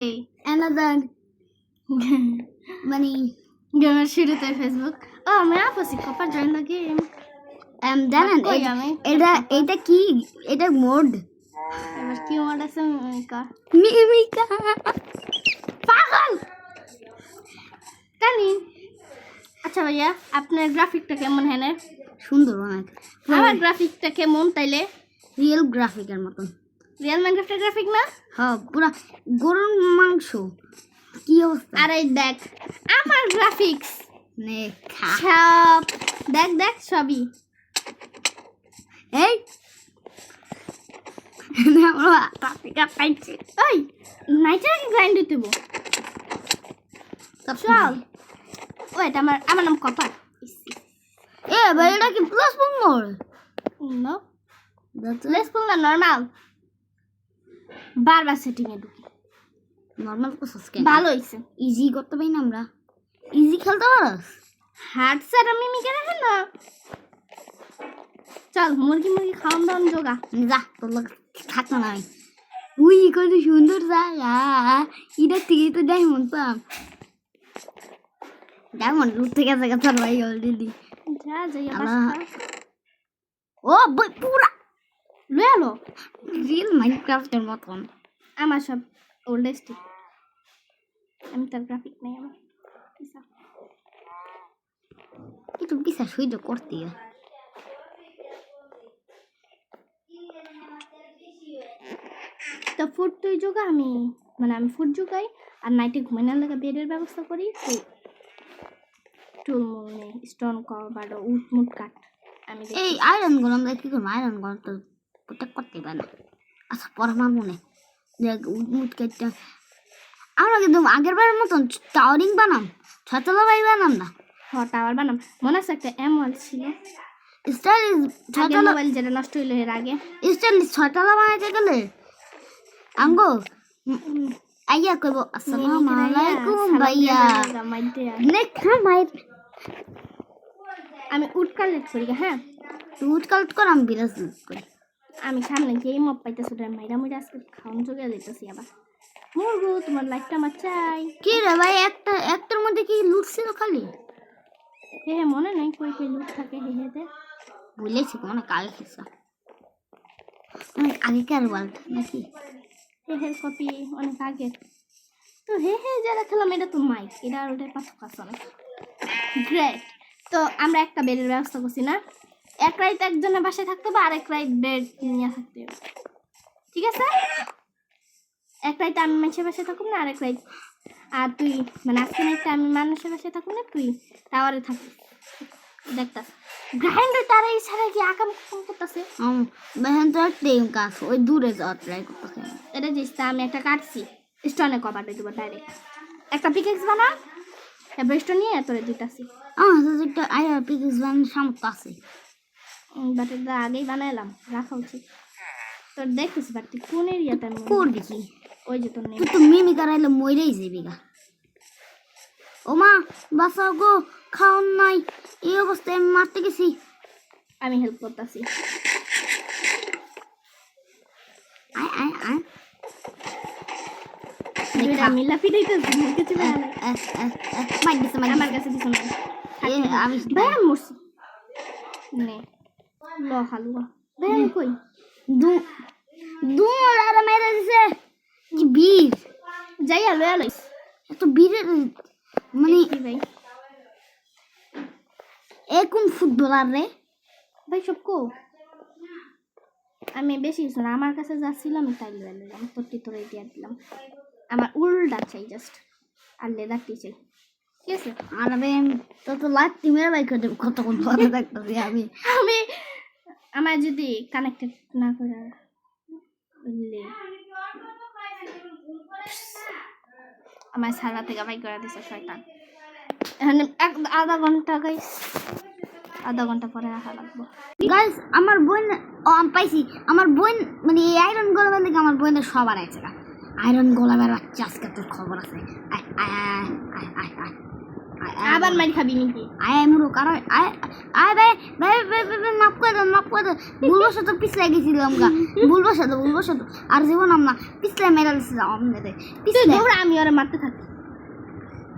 another money gamer শুরুতে Facebook আমি আপসি কপা জয়েন দ্য গেম জানেন এটা কি এটা মোড এবার কি মোড আছে মিমিকা পাগল জানি আচ্ছা ভাইয়া আপনার গ্রাফিকটা কেমন হ্যাঁ সুন্দর অনেক আমার গ্রাফিকটা কেমন তাইলে রিয়েল গ্রাফিকের মতন রিয়েল মাইনক্রাফটের গ্রাফিক না হ্যাঁ পুরা গরুর মাংস কি অবস্থা আরে দেখ আমার গ্রাফিক্স নে সব দেখ সবই এই না আমরা টপিকা পাইছি ওই নাইটার কি গ্রাইন্ড দিতেব চল ওয়েট আমার নাম কপার এ ভাই এটা কি প্লাস মোড নো লেটস পুল না নরমাল বারবার সেটিং এ ঢুকি নরমাল প্রসেস কে ভালো হইছে ইজি করতে পারি না আমরা ইজি খেলতে পারস হার্ড সেট আমি মিকে রাখেন না চল মুরগি খাওয়ান দাওয়ান যোগা যা তোর লোক থাক না আমি উই কত সুন্দর জায়গা এটা থেকে তো ডায়মন্ড পাম ডায়মন্ড লুট থেকে জায়গা তোর ভাই অলরেডি যা যাই ও বই পুরা লয়ে লো রিয়েল মাইনক্রাফটের মতন আমার সব ওল্ডেস্ট আমি তার গ্রাফিক নেই আমার একটু বিশ্বাস সহ্য করতে তো ফুড তুই যোগা আমি ফুড যোগাই আর নাইটে ঘুমানোর লাগে বেডের ব্যবস্থা করি তুই টুল মুনে স্টোন কভার উট মুট কাট আমি এই আয়রন গুলো আমরা কি করবো আয়রন গুলো তো প্রোটেক্ট করতে পারে না আচ্ছা পরে আমার মনে দেখ উট মুট কাটটা আমরা কিন্তু আগের বারের মতন টাওয়ারিং বানাম ছতলা বাড়ি বানাম না টাওয়ার বানাম মনে আছে একটা এমওয়াল ছিল স্টাইল ছতলা মোবাইল যেটা নষ্ট হইলো এর আগে স্টাইল ছতলা বানাইতে গেলে আঙ্গো আইয়া কইব আসসালামু আলাইকুম ভাইয়া নেখা মাইর আমি উট কালেক্ট করি হ্যাঁ উট কালেক্ট কর আমি বিরাজ করি আমি সামনে গিয়ে মপ পাইতেছি ওটা মাইরা মাইরা আজকে খাওয়ান জোগাড় দিতেছি আবার মুরগু তোমার লাইফটা আমার চাই কি রে ভাই একটার মধ্যে কি লুট ছিল খালি হ্যাঁ মনে নাই কই লুট থাকে হেতে বলেছি অনেক আগে খেয়েছ অনেক আগেকার ওয়ার্ল্ড নাকি হের কপি অনেক আগে তো যারা খেলাম এটা তো মাইক এটা আর ওটার পার্থক্য আছে অনেক গ্রেট তো আমরা একটা বেডের ব্যবস্থা করছি না এক রাইট একজনের বাসায় থাকতে হবে আর এক রাইট বেড নিয়ে থাকতে হবে ঠিক আছে এক রাইট আমি মানুষের বাসায় থাকুন না আর এক রাইট আর তুই আজকে নাইটটা আমি মানুষের বাসায় থাকুন না তুই টাওয়ারে থাকিস দেখতাস গ্রাইন্ডার তারা এই ছাড়া কি আকাম করতেছে বেহেন তো টেম কাজ ওই দূরে যাওয়া ট্রাই করতেছে এটা জিনিসটা আমি একটা কাটছি স্টোনে কভার দিয়ে দেবো ডাইরেক্ট একটা পিকেক্স বানা এবার স্টোন নিয়ে তোরে দিতেছি একটা আয়া পিকেক্স বানানোর সামর্থ্য আছে বাট এটা আগেই বানাইলাম রাখা উচিত তোর দেখতেছি বাট তুই কোন এরিয়াতে করবি কি ওই যে তোর নেই তুই তো মিমি করাইলে মরেই যাবি গা ও মা বাঁচাও গো খাওন নাই এই অবস্থায় আমি মারতে গেছি আমি হেল্প করতেছি আমি লাফিটাইতেছি কিছু আমার কাছে কিছু নাই আমি ভাই মরছি নে ল হালুয়া ভাই কই দু আর মেরে দিছে কি বীর যাইয়া লয়া লইস এত বীরের কি ভাই কোন ফুটবলার রে ভাই সব কো আমি বেশি কিছু না আমার কাছে যা ছিল আমি তাই লয়ে নিলাম তোরে দিয়ে দিলাম আমার উল্টা চাই জাস্ট আর লেদারটি চাই ঠিক আছে আর আমি তো লাত্তি মেরে বাই করে দেবো কতক্ষণ পরে দেখতেছি আমি আমার যদি কানেক্টেড না করে বললে আমার সারা থেকে বাই করে দিছে শয়তান এখানে আধা ঘন্টা গাইস আধা ঘন্টা পরে আসা লাগবে গাইস আমার বোন আমি পাইছি আমার বোন এই আয়রন গলাবার লেগে আমার বোনের সবার আছে আয়রন গলাবার বাচ্চা আজকে তোর খবর আছে আবার মার খাবি নাকি? আয় মুরুক আর আয় আয় ভাই মাফ করে দাও ভুলবশত তো পিছলে গেছিলাম গা ভুলবশত আর জীবন আমরা পিছলে মেরা দিছিলাম আপনাদের তুই দৌড়া, আমি ওরে মারতে থাকি।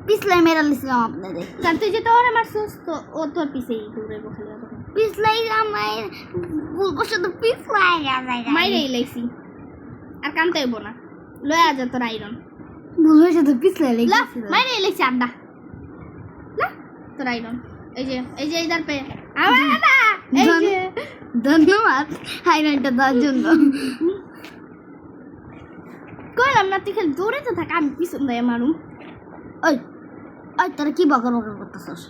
পিছলে মেরা দিছিলাম আপনাদের কারণ তুই যে তো ওরে মারছিস, তো ও তোর পিছেই দৌড়ে বসে যাবে। পিছলাই আমার ভুলবশত পিছলাই মাইরে লাইছি আর কানতে হইব না, লয়ে আজ তোর আইরন ভুলবশত পিছলে লা লেগেছিল মাইরে লাইছি আড্ডা লা তোর আইরন। এই যে ইদার পে আমার আড্ডা, এই যে ধন্যবাদ হাইলাইটটা দেওয়ার জন্য কইলাম না তুই খালি দৌড়ে তো থাক, আমি পিছন দিয়ে মারুম। ওই ওই তোরা কি বকর করতেছস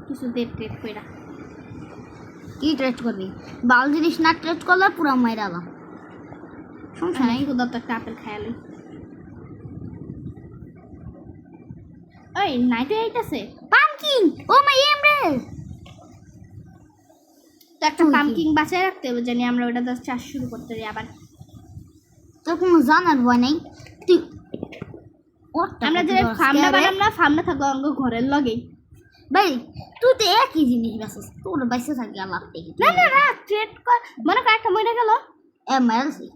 কিছু টেট কইরা কি ট্রেস্ট করবি বাল জিনিস না ট্রেস্ট করলে পুরো মাইরালাম সমস্যা আমি নাই খুদা তো একটা আপেল খায়ালি। ওই নাইটে আইতাছে পামকিন ও মাই এমরেল তো একটা পাম্পকিন বাঁচায় রাখতে হবে, জানি আমরা ওটা 10 চাষ শুরু করতে যাই আবার। তোর কোনো জানার ভয় নেই তুই আমরা যে ফার্মটা বানাম না, ফার্মটা থাকবো অঙ্গ ঘরের লগেই। ভাই তুই তো একই জিনিস বেসস তোর বাইসে থাকি আলাপ থেকে না না না ট্রেড কর, মনে কর একটা মরে গেল এমএলসি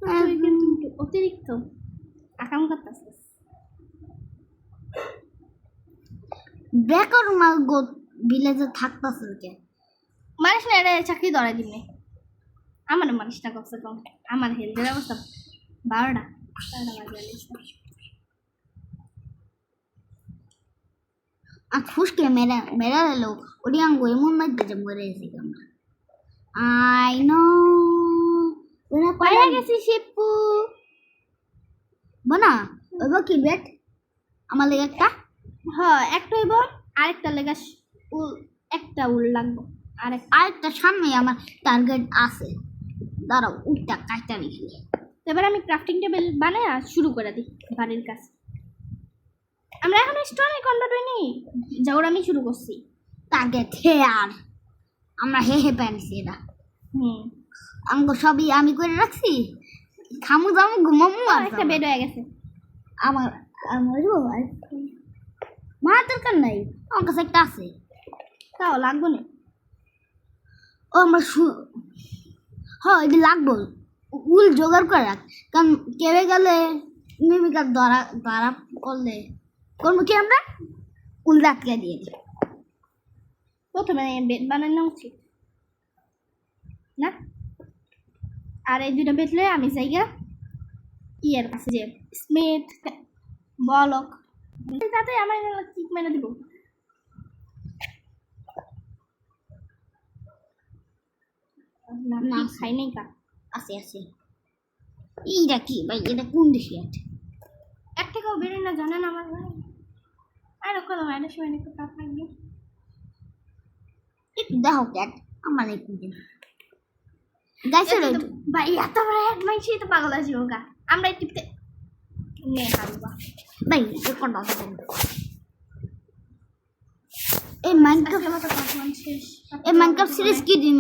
তুই কিন্তু অতিরিক্ত আকাম করতেছিস। বেকার মাল গো ভিলেজে থাকতাছে কে মানুষ না এটা চাকরি ধরা দিনে আমার মানুষটা কমসে কম আমার হেলথের অবস্থা 12টা আর ফুসকে মেরা লো ওডি আঙ্গো এমন মাইতে যে মরে গেছি আমরা আই নো ওরা পায়া গেছি শিপু বনা ওইবা কি বেট আমার লেগে একটা হ্যাঁ একটা হইব, আরেকটা লেগা উল, একটা উল লাগবে, আরেকটা সামনে আমার টার্গেট আছে দাঁড়াও উঠটা কাটটা রেখে এবার আমি ক্রাফটিং টেবিল বানাই আর শুরু করে দিই বাড়ির কাছে। আমরা এখন স্টোনে কনভার্ট হইনি, যাওয়ার আমি শুরু করছি। টার্গেট হে আর আমরা হে পাইছি এটা হুম আমাকে সবই আমি করে রাখছি খামু জামু ঘুমামু আর একটা বেড হয়ে গেছে আমার মা দরকার নাই আমার কাছে একটা আছে তাও লাগবে না। ও আমার হ্যাঁ এটা লাগবো উল জোগাড় করে রাখ কারণ কেবে গেলে মিমিকার ধরা করলে করবো কি আমরা উল রাখতে দিয়ে দিই প্রথমে বেড বানানো উচিত না, আর এই দুটো বেডলে আমি জায়গা ইয়ের কাছে যে স্মিথ বলক তাতে আমার কিক মেনে দিব। না খাই নাই কা আছে আছে এইটা কি ভাই এটা কোন দেশে আছে এক থেকেও বেরোয় না জানেন আমার ভাই। আর কোনো মায়ের সময় একটু কাপ লাগবে একটু দেখো ক্যাট আমার একটু দিন গাইছে রে ভাই এত বড় এক মাইছি তো পাগল আছে ওগা আমরা টিপতে নে হারুবা ভাই কোনটা আছে এই মাইনক্রাফট আমার তো কাজ শেষ এই মাইনক্রাফট সিরিজ কি দিন